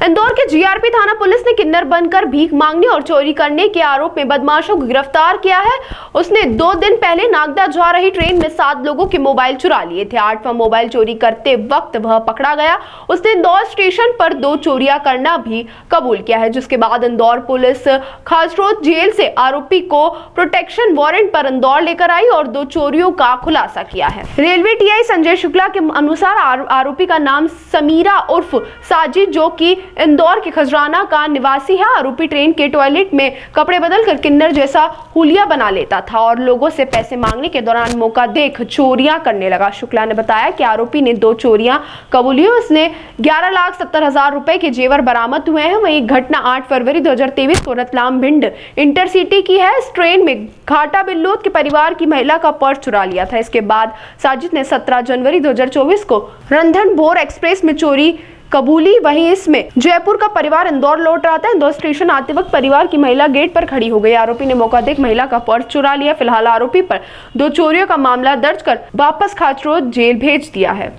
इंदौर के जीआरपी थाना पुलिस ने किन्नर बनकर भीख मांगने और चोरी करने के आरोप में बदमाशों को गिरफ्तार किया है। उसने 2 दिन पहले नागदा जा रही ट्रेन में 7 लोगों के मोबाइल चुरा लिए थे। 8वां मोबाइल चोरी करते वक्त वह पकड़ा गया। उसने इंदौर स्टेशन पर 2 चोरियां करना भी कबूल किया है, जिसके बाद इंदौर पुलिस खासरोड जेल से आरोपी को प्रोटेक्शन वारंट पर इंदौर लेकर आई और 2 चोरियों का खुलासा किया है। रेलवे टीआई संजय शुक्ला के अनुसार आरोपी का नाम समीरा उर्फ साजिद, जो कि इंदौर के खजराना का निवासी है। आरोपी ट्रेन के टॉयलेट में कपड़े बदलकर किन्नर जैसा हुलिया बना लेता था और लोगों से पैसे मांगने के दौरान मौका देख चोरियां करने लगा। शुक्ला ने बताया कि आरोपी ने 2 चोरियां कबूली। उसने 11,70,000 रुपए के जेवर बरामद हुए हैं। वही घटना 8 फरवरी 2023 को रतलाम भिंड इंटरसिटी की है। इस ट्रेन में घाटा बिल्लोद के परिवार की महिला का पर्स चुरा लिया था। इसके बाद साजिद ने 17 जनवरी 2024 को रणथंभौर एक्सप्रेस में चोरी कबूली। वहीं इसमें जयपुर का परिवार इंदौर लौट रहा था। इंदौर स्टेशन आते वक्त परिवार की महिला गेट पर खड़ी हो गई। आरोपी ने मौका देख महिला का पर्स चुरा लिया। फिलहाल आरोपी पर 2 चोरियों का मामला दर्ज कर वापस खाचरोड जेल भेज दिया है।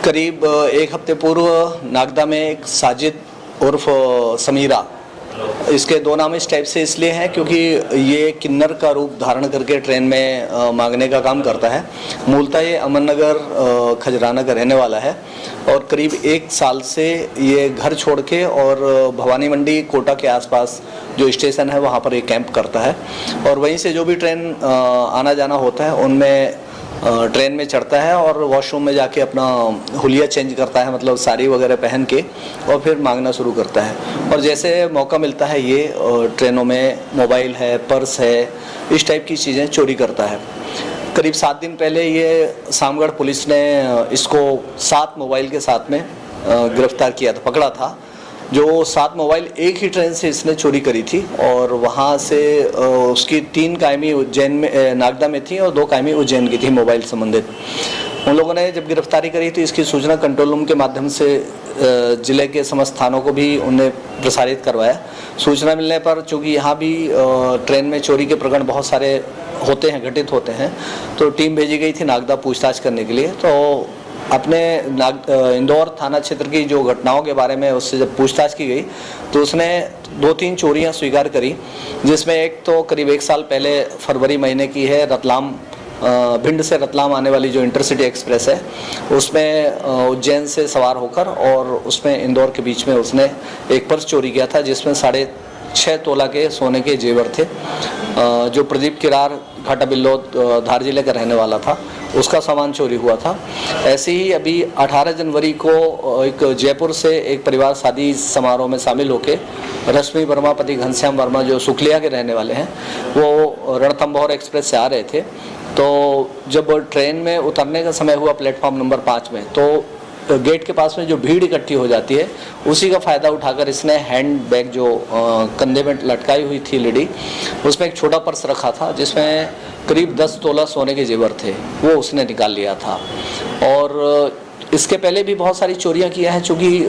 करीब 1 हफ्ते पूर्व नागदा में एक साजिद उर्फ समीरा, इसके 2 नाम इस टाइप से इसलिए हैं क्योंकि ये किन्नर का रूप धारण करके ट्रेन में मांगने का काम करता है। मूलतः ये अमननगर खजराना का रहने वाला है और करीब 1 साल से ये घर छोड़ के और भवानी मंडी कोटा के आसपास जो स्टेशन है वहाँ पर ये कैंप करता है और वहीं से जो भी ट्रेन आना जाना होता है उनमें ट्रेन में चढ़ता है और वॉशरूम में जाके अपना हुलिया चेंज करता है, मतलब साड़ी वगैरह पहन के, और फिर मांगना शुरू करता है। और जैसे मौका मिलता है ये ट्रेनों में मोबाइल है, पर्स है, इस टाइप की चीज़ें चोरी करता है। करीब 7 दिन पहले ये सामगढ़ पुलिस ने इसको 7 मोबाइल के साथ में गिरफ्तार किया था, पकड़ा था। जो 7 मोबाइल एक ही ट्रेन से इसने चोरी करी थी और वहाँ से उसकी 3 कायमी उज्जैन में नागदा में थी और 2 कायमी उज्जैन की थी मोबाइल संबंधित। उन लोगों ने जब गिरफ्तारी करी तो इसकी सूचना कंट्रोल रूम के माध्यम से जिले के समस्त थानों को भी उन्हें प्रसारित करवाया। सूचना मिलने पर चूँकि यहाँ भी ट्रेन में चोरी के प्रकरण बहुत सारे होते हैं, घटित होते हैं, तो टीम भेजी गई थी नागदा पूछताछ करने के लिए। तो अपने इंदौर थाना क्षेत्र की जो घटनाओं के बारे में उससे जब पूछताछ की गई तो उसने 2-3 चोरियां स्वीकार करी, जिसमें एक तो करीब 1 साल पहले फरवरी महीने की है। रतलाम भिंड से रतलाम आने वाली जो इंटरसिटी एक्सप्रेस है उसमें उज्जैन से सवार होकर और उसमें इंदौर के बीच में उसने एक पर्स चोरी किया था जिसमें 6.5 तोला के सोने के जेवर थे। जो प्रदीप किरार घाटा बिल्लोद धार जिले का रहने वाला था, उसका सामान चोरी हुआ था। ऐसे ही अभी 18 जनवरी को एक जयपुर से एक परिवार शादी समारोह में शामिल होकर रश्मि वर्मा पति घनश्याम वर्मा जो सुखलिया के रहने वाले हैं, वो रणथंभौर एक्सप्रेस से आ रहे थे। तो जब ट्रेन में उतरने का समय हुआ प्लेटफॉर्म नंबर 5 में, तो गेट के पास में जो भीड़ इकट्ठी हो जाती है उसी का फ़ायदा उठाकर इसने हैंड बैग जो कंधे में लटकाई हुई थी लेडी, उसमें एक छोटा पर्स रखा था जिसमें करीब 10 तोला सोने के जेवर थे, वो उसने निकाल लिया था। और इसके पहले भी बहुत सारी चोरियां किया है। चूँकि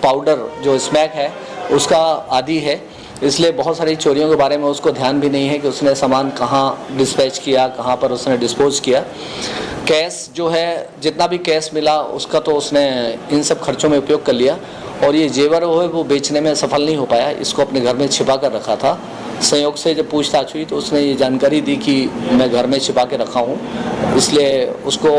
पाउडर जो स्मैक है उसका आदी है, इसलिए बहुत सारी चोरियों के बारे में उसको ध्यान भी नहीं है कि उसने सामान कहाँ डिस्पैच किया, कहाँ पर उसने डिस्पोज किया। कैश जो है, जितना भी कैश मिला उसका तो उसने इन सब खर्चों में उपयोग कर लिया और ये जेवर वो बेचने में सफल नहीं हो पाया। इसको अपने घर में छिपा कर रखा था। संयोग से जब पूछताछ हुई तो उसने ये जानकारी दी कि मैं घर में छिपा के रखा हूँ, इसलिए उसको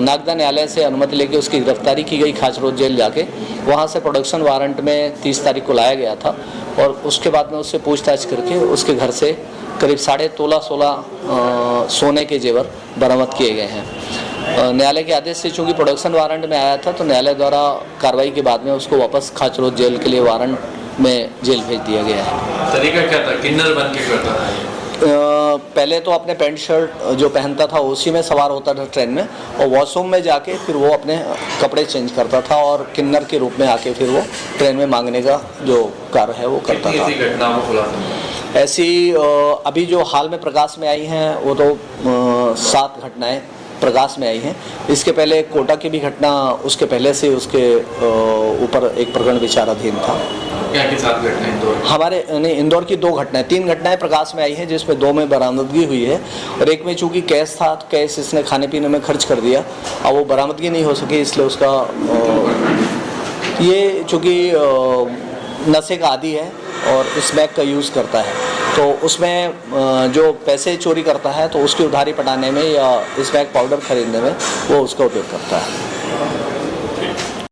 नागदा न्यायालय से अनुमति लेके उसकी गिरफ्तारी की गई खाचरोड जेल जाके। वहाँ से प्रोडक्शन वारंट में 30 तारीख को लाया गया था और उसके बाद में उससे पूछताछ करके उसके घर से करीब 16.5 तोला सोने के जेवर बरामद किए गए हैं। न्यायालय के आदेश से चूँकि प्रोडक्शन वारंट में आया था तो न्यायालय द्वारा कार्रवाई के बाद में उसको वापस खाचरोड जेल के लिए वारंट में जेल भेज दिया गया है। तरीका क्या था? किन्नर बन के करता था? पहले तो अपने पैंट शर्ट जो पहनता था उसी में सवार होता था ट्रेन में और वॉशरूम में जाके फिर वो अपने कपड़े चेंज करता था और किन्नर के रूप में आके फिर वो ट्रेन में मांगने का जो कार्य है वो करता था। घटना को खुलासा ऐसी अभी जो हाल में प्रकाश में आई हैं वो तो 7 घटनाएं प्रकाश में आई हैं। इसके पहले कोटा की भी घटना उसके पहले से उसके ऊपर एक प्रकरण विचाराधीन था। क्या के साथ घटना इंदौर में? हमारे नहीं, इंदौर की 2 घटनाएं, 3 घटनाएं प्रकाश में आई हैं, जिसमें 2 में बरामदगी हुई है और एक में चूंकि कैश था तो कैश इसने खाने पीने में खर्च कर दिया, अब वो बरामदगी नहीं हो सकी, इसलिए उसका ये चूंकि नशे का आदी है और स्मैक का यूज़ करता है, तो उसमें जो पैसे चोरी करता है तो उसकी उधारी पटाने में या स्मैक पाउडर खरीदने में वो उसका उपयोग करता है।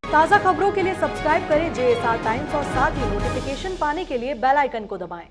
ताज़ा खबरों के लिए सब्सक्राइब करें JSR टाइम्स और साथ ही नोटिफिकेशन पाने के लिए बेल आइकन को दबाएं।